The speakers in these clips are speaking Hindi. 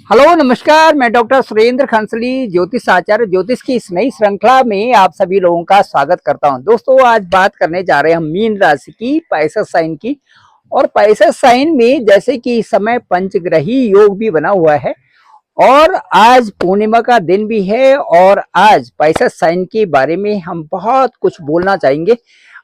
हेलो नमस्कार, मैं डॉक्टर सुरेंद्र खंसली ज्योतिष आचार्य ज्योतिष की इस नई श्रृंखला में आप सभी लोगों का स्वागत करता हूं। दोस्तों, आज बात करने जा रहे हैं हम मीन राशि की, पाइसेस साइन की। और पाइसेस साइन में जैसे कि इस समय पंचग्रही योग भी बना हुआ है और आज पूर्णिमा का दिन भी है और आज पाइसेस साइन के बारे में हम बहुत कुछ बोलना चाहेंगे।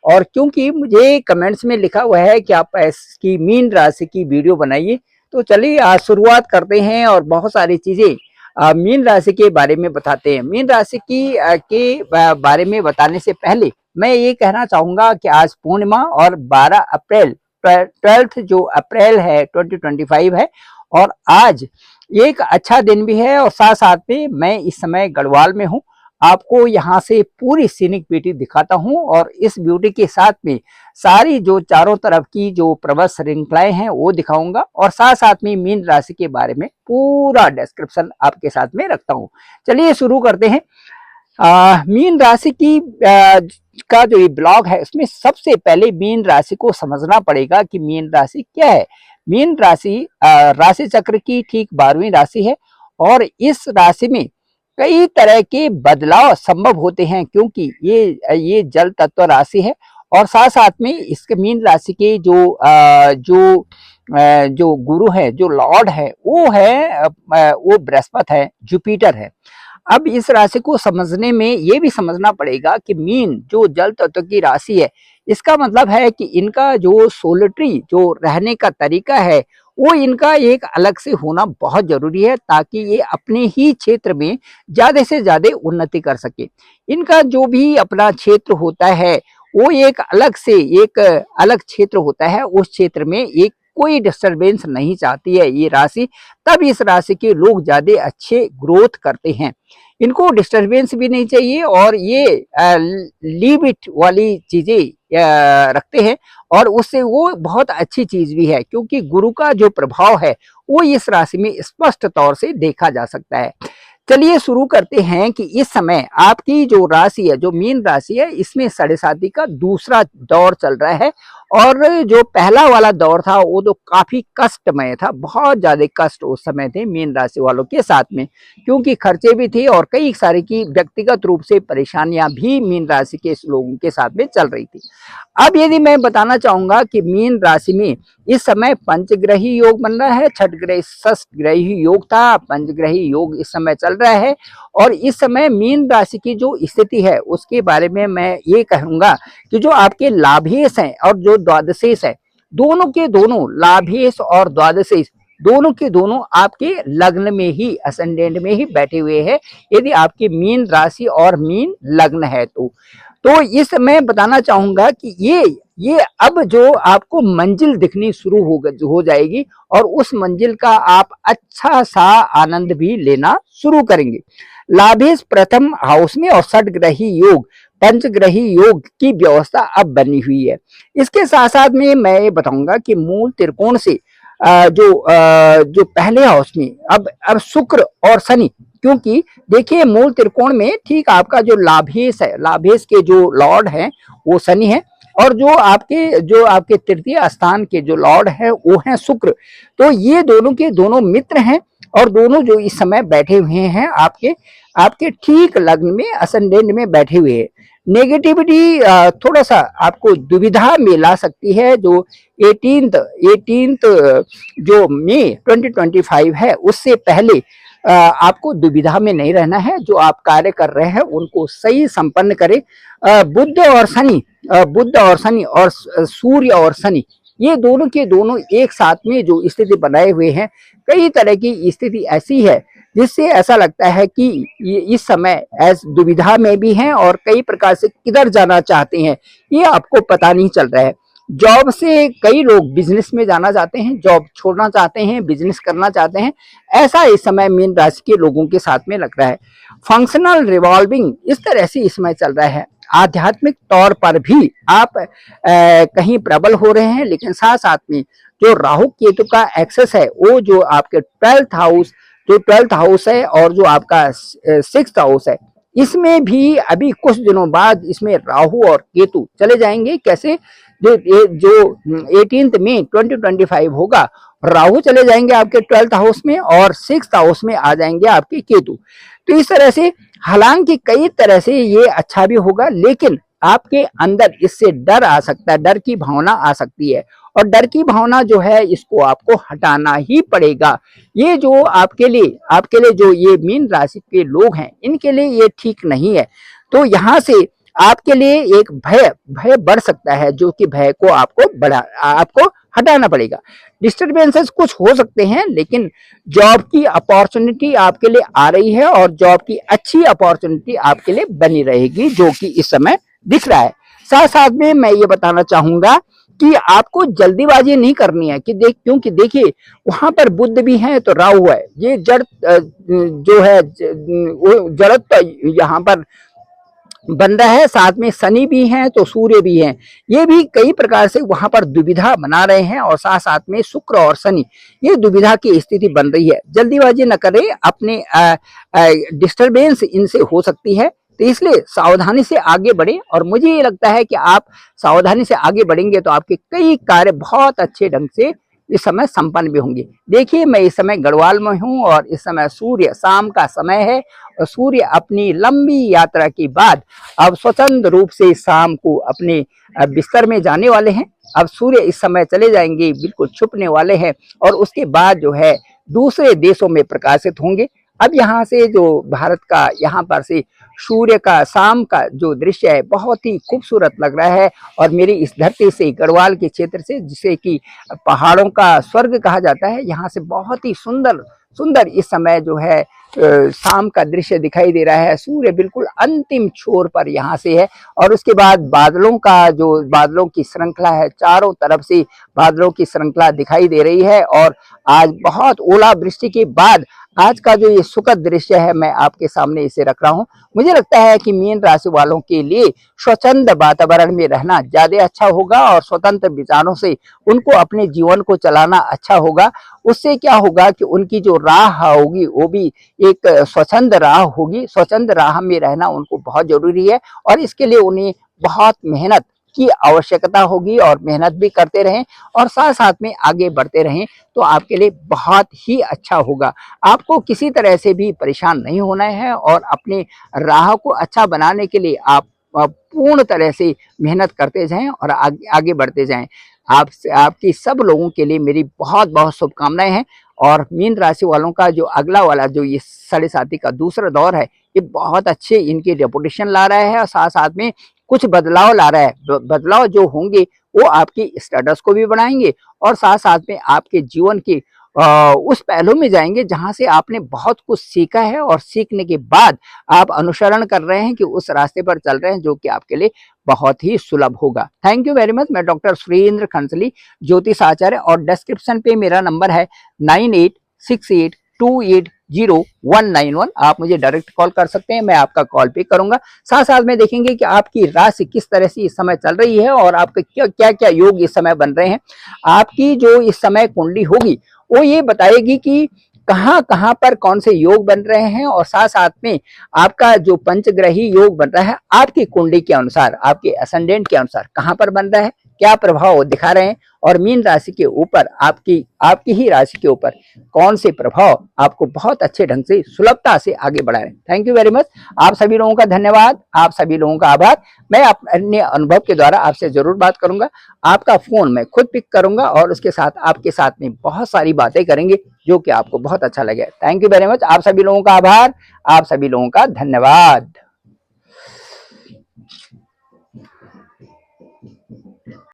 और क्योंकि मुझे कमेंट्स में लिखा हुआ है कि आप की मीन राशि की वीडियो बनाइए, तो चलिए आज शुरुआत करते हैं और बहुत सारी चीजें मीन राशि के बारे में बताते हैं। मीन राशि की बारे में बताने से पहले मैं ये कहना चाहूंगा कि आज पूर्णिमा और 12 अप्रैल 12 जो अप्रैल है 2025 है और आज एक अच्छा दिन भी है। और साथ साथ में मैं इस समय गढ़वाल में हूँ, आपको यहाँ से पूरी सीनिक ब्यूटी दिखाता हूँ और इस ब्यूटी के साथ में सारी जो चारों तरफ की जो प्रबल श्रृंखलाएं हैं वो दिखाऊंगा और साथ साथ में मीन राशि के बारे में पूरा डिस्क्रिप्शन आपके साथ में रखता हूँ। चलिए शुरू करते हैं। मीन राशि की का जो ये ब्लॉग है उसमें सबसे पहले मीन राशि को समझना पड़ेगा कि मीन राशि क्या है। मीन राशि राशि चक्र की ठीक 12वीं राशि है और इस राशि में कई तरह के बदलाव संभव होते हैं क्योंकि ये जल तत्व राशि है। और साथ साथ में इसके मीन राशि के जो गुरु है, जो लॉर्ड है, वो बृहस्पति है, जुपिटर है। अब इस राशि को समझने में ये भी समझना पड़ेगा कि मीन जो जल तत्व की राशि है, इसका मतलब है कि इनका जो सोलिटरी जो रहने का तरीका है वो इनका एक अलग से होना बहुत जरूरी है ताकि ये अपने ही क्षेत्र में ज्यादा से ज्यादा उन्नति कर सके। इनका जो भी अपना क्षेत्र होता है वो एक अलग क्षेत्र होता है, उस क्षेत्र में एक कोई डिस्टरबेंस नहीं चाहती है ये राशि। तब इस राशि के लोग ज्यादा अच्छे ग्रोथ करते हैं, इनको डिस्टरबेंस भी नहीं चाहिए और ये लीव इट वाली चीजें रखते हैं और उससे वो बहुत अच्छी चीज भी है क्योंकि गुरु का जो प्रभाव है वो इस राशि में स्पष्ट तौर से देखा जा सकता है। चलिए शुरू करते हैं कि इस समय आपकी जो राशि है, जो मीन राशि है, इसमें साढ़े साथी का दूसरा दौर चल रहा है। और जो पहला वाला दौर था वो तो काफी कष्टमय था, बहुत ज्यादा कष्ट उस समय थे मीन राशि वालों के साथ में क्योंकि खर्चे भी थे और कई सारे की व्यक्तिगत रूप से परेशानियां भी मीन राशि के लोगों के साथ में चल रही थी। अब यदि मैं बताना चाहूंगा कि मीन राशि में इस समय पंचग्रही योग बन रहा है, छठ ग्रही षष्ठ ग्रही योग था, पंचग्रही योग इस समय चल रहा है। और इस समय मीन राशि की जो स्थिति है उसके बारे में मैं ये कहूंगा कि जो आपके लाभेश हैं और जो द्वादशेश है, दोनों के दोनों लाभेश और द्वादशेश दोनों के दोनों आपके लग्न में ही, असेंडेंट में ही बैठे हुए हैं यदि आपकी मीन राशि और मीन लग्न है तो इस मैं बताना चाहूंगा कि ये अब जो आपको मंजिल दिखनी शुरू हो जाएगी और उस मंजिल का आप अच्छा सा आनंद भी लेना शुरू करेंगे। लाभेश प्रथम हाउस में और षट ग्रही योग, पंचग्रही योग की व्यवस्था अब बनी हुई है। इसके साथ साथ में मैं ये बताऊंगा कि मूल त्रिकोण से जो पहले हाउस में अब शुक्र और शनि, क्योंकि देखिए मूल त्रिकोण में ठीक आपका जो लाभेश है, लाभेश के जो लॉर्ड है वो शनि है और जो आपके तृतीय स्थान के जो लॉर्ड है वो है शुक्र। तो ये दोनों के दोनों मित्र हैं और दोनों जो इस समय बैठे हुए हैं आपके ठीक लग्न में, असेंडेंट में बैठे हुए हैं। नेगेटिविटी थोड़ा सा आपको दुविधा में ला सकती है। जो 18th जो मई 2025 है उससे पहले आपको दुविधा में नहीं रहना है। जो आप कार्य कर रहे हैं उनको सही संपन्न करें। बुध और शनि और सूर्य और शनि, ये दोनों के दोनों एक साथ में जो स्थिति बनाए हुए हैं, कई तरह की स्थिति ऐसी है जिससे ऐसा लगता है कि ये इस समय दुविधा में भी हैं और कई प्रकार से किधर जाना चाहते हैं ये आपको पता नहीं चल रहा है। जॉब से कई लोग बिजनेस में जाना चाहते हैं, जॉब छोड़ना चाहते हैं, बिजनेस करना चाहते हैं, ऐसा इस समय मीन राशि के लोगों के साथ में लग रहा है। फंक्शनल रिवॉल्विंग इस तरह से इसमें चल रहा है। आध्यात्मिक तौर पर भी आप कहीं प्रबल हो रहे हैं, लेकिन साथ साथ में जो राहु केतु का एक्सेस है वो जो आपके 12th हाउस है और जो आपका 6th हाउस है, इसमें भी अभी कुछ दिनों बाद इसमें राहु और केतु चले जाएंगे। कैसे? जो 18th मई 2025 होगा राहु चले जाएंगे आपके 12th हाउस में और 6th हाउस में आ जाएंगे आपके केतु। तो इस तरह से हालांकि कई तरह से ये अच्छा भी होगा, लेकिन आपके अंदर इससे डर आ सकता है, डर की भावना आ सकती है, और डर की भावना जो है इसको आपको हटाना ही पड़ेगा। ये जो आपके लिए जो ये मीन राशि के लोग हैं, इनके लिए ये ठीक नहीं है। तो यहाँ से आपके लिए एक भय भय बढ़ सकता है, जो कि भय को आपको हटाना पड़ेगा। डिस्टर्बेंसेस कुछ हो सकते हैं, लेकिन जॉब की अपॉर्चुनिटी आपके लिए आ रही है और जॉब की अच्छी अपॉर्चुनिटी आपके लिए बनी रहेगी, जो कि इस समय दिख रहा है। साथ साथ में मैं ये बताना चाहूंगा कि आपको जल्दीबाजी नहीं करनी है, क्योंकि देखिए वहां पर बुध भी है तो राहु है, ये जड़ जो है वो जड़त्व यहाँ पर बन रहा है, साथ में शनि भी है तो सूर्य भी है, ये भी कई प्रकार से वहां पर दुविधा बना रहे हैं, और साथ साथ में शुक्र और शनि, ये दुविधा की स्थिति बन रही है। जल्दीबाजी न करें, अपने डिस्टरबेंस इनसे हो सकती है, तो इसलिए सावधानी से आगे बढ़े। और मुझे ये लगता है कि आप सावधानी से आगे बढ़ेंगे तो आपके कई कार्य बहुत अच्छे ढंग से इस समय संपन्न भी होंगे। देखिए मैं इस समय गढ़वाल में हूँ और इस समय सूर्य शाम का समय है, और सूर्य अपनी लंबी यात्रा के बाद अब स्वतंत्र रूप से शाम को अपने बिस्तर में जाने वाले हैं। अब सूर्य इस समय चले जाएंगे, बिल्कुल छुपने वाले हैं, और उसके बाद जो है दूसरे देशों में प्रकाशित होंगे। अब यहाँ से जो भारत का यहाँ पर से सूर्य का शाम का जो दृश्य है बहुत ही खूबसूरत लग रहा है, और मेरी इस धरती से, गढ़वाल के क्षेत्र से, जिसे कि पहाड़ों का स्वर्ग कहा जाता है, यहाँ से बहुत ही सुंदर सुंदर इस समय जो है शाम का दृश्य दिखाई दे रहा है। सूर्य बिल्कुल अंतिम छोर पर यहाँ से है, और उसके बाद बादलों की श्रृंखला है, चारों तरफ से बादलों की श्रृंखला दिखाई दे रही है। और आज बहुत ओलावृष्टि के बाद आज का जो ये सुखद दृश्य है, मैं आपके सामने इसे रख रहा हूँ। मुझे लगता है कि मीन राशि वालों के लिए स्वच्छंद वातावरण में रहना ज्यादा अच्छा होगा, और स्वतंत्र विचारों से उनको अपने जीवन को चलाना अच्छा होगा। उससे क्या होगा कि उनकी जो राह होगी वो भी एक स्वच्छंद राह होगी। स्वच्छंद राह में रहना उनको बहुत जरूरी है, और इसके लिए उन्हें बहुत मेहनत की आवश्यकता होगी, और मेहनत भी करते रहें और साथ साथ में आगे बढ़ते रहें, तो आपके लिए बहुत ही अच्छा होगा। आपको किसी तरह से भी परेशान नहीं होना है, और अपने राह को अच्छा बनाने के लिए आप पूर्ण तरह से मेहनत करते जाएं और आगे बढ़ते जाएं। आपकी सब लोगों के लिए मेरी बहुत बहुत शुभकामनाएं हैं। और मीन राशि वालों का जो अगला वाला जो ये साढ़े साथी का दूसरा दौर है, ये बहुत अच्छे इनकी रेपुटेशन ला रहा है, और साथ साथ में कुछ बदलाव ला रहा है। बदलाव जो होंगे वो आपकी स्टेटस को भी बढ़ाएंगे, और साथ साथ में आपके जीवन के उस पहलू में जाएंगे जहां से आपने बहुत कुछ सीखा है, और सीखने के बाद आप अनुसरण कर रहे हैं कि उस रास्ते पर चल रहे हैं, जो कि आपके लिए बहुत ही सुलभ होगा। Thank you very much. मैं डॉक्टर सुरेंद्र खंसली, ज्योतिष आचार्य, और डिस्क्रिप्शन पे मेरा नंबर है 9868280191। आप मुझे डायरेक्ट कॉल कर सकते हैं, मैं आपका कॉल पिक करूंगा। साथ साथ में देखेंगे कि आपकी राशि किस तरह से इस समय चल रही है, और आपके क्या क्या योग इस समय बन रहे हैं। आपकी जो इस समय कुंडली होगी वो ये बताएगी कि कहाँ कहाँ पर कौन से योग बन रहे हैं, और साथ साथ में आपका जो पंचग्रही योग बन रहा है आपकी कुंडली के अनुसार, आपके असेंडेंट के अनुसार कहाँ पर बन रहा है, क्या प्रभाव दिखा रहे हैं, और मीन राशि के ऊपर आपकी ही राशि के ऊपर कौन से प्रभाव आपको बहुत अच्छे ढंग से सुलभता से आगे बढ़ा रहे हैं। Thank you very much. आप सभी लोगों का धन्यवाद, आप सभी लोगों का आभार। मैं अपने अनुभव के द्वारा आपसे जरूर बात करूंगा। आपका फोन मैं खुद पिक करूंगा, और उसके साथ आपके साथ में बहुत सारी बातें करेंगे, जो कि आपको बहुत अच्छा लगे। Thank you very much. आप सभी लोगों का आभार, आप सभी लोगों का धन्यवाद।